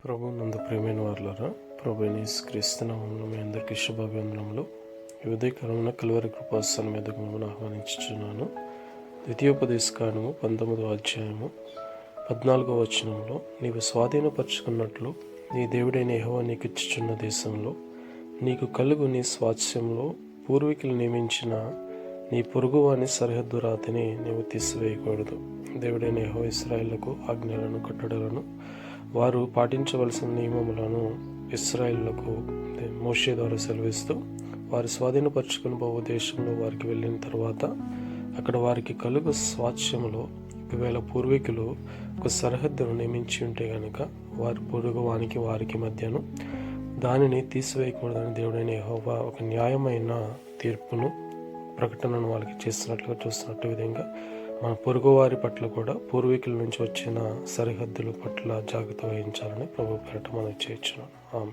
ప్రభు నందు ప్రేమైన వారులారా, ప్రభు యేసుక్రీస్తు నామములో మీ అందరికీ శుభాభివందనములు. ఈ ఉదయకాలమున కలువరి కృపాసనం మీదకు మిమ్మల్ని ఆహ్వానించుచున్నాను. ద్వితీయోపదేశకాండము 19వ అధ్యాయము 14వ వచనంలో, నీవు స్వాధీనపరుచుకున్నట్లు నీ దేవుడైన యెహోవా నీకు ఇచ్చుచున్న దేశంలో నీకు కలుగు నీ స్వాస్థ్యంలో పూర్వీకులు నియమించిన నీ పొరుగువాని సరిహద్దు రాతిని నీవు తీసివేయకూడదు. దేవుడైన యెహోవా ఇశ్రాయేలుకు ఆజ్ఞలను కట్టడలను వారు పాటించవలసిన నియమములను ఇశ్రాయేలుకు మోషే ద్వారా సెలవిస్తూ వారు స్వాధీనపరుచుకుని పోవు దేశంలో వారికి వెళ్ళిన తర్వాత అక్కడ వారికి కలుగు స్వాస్థ్యములో ఒకవేళ పూర్వీకులు ఒక సరిహద్దును నియమించి ఉంటే కనుక వారి పొరుగు వారికి మధ్యను దానిని తీసివేయకూడదని దేవుడైన యెహోవా ఒక న్యాయమైన తీర్పును ప్రకటనను వాళ్ళకి చేస్తున్నట్లుగా చూస్తున్నట్టు విధంగా మన పొరుగువారి పట్ల కూడా పూర్వీకుల నుంచి వచ్చిన సరిహద్దుల పట్ల జాగ్రత్త వహించాలని ప్రభు పేరట మనం చేయొచ్చును.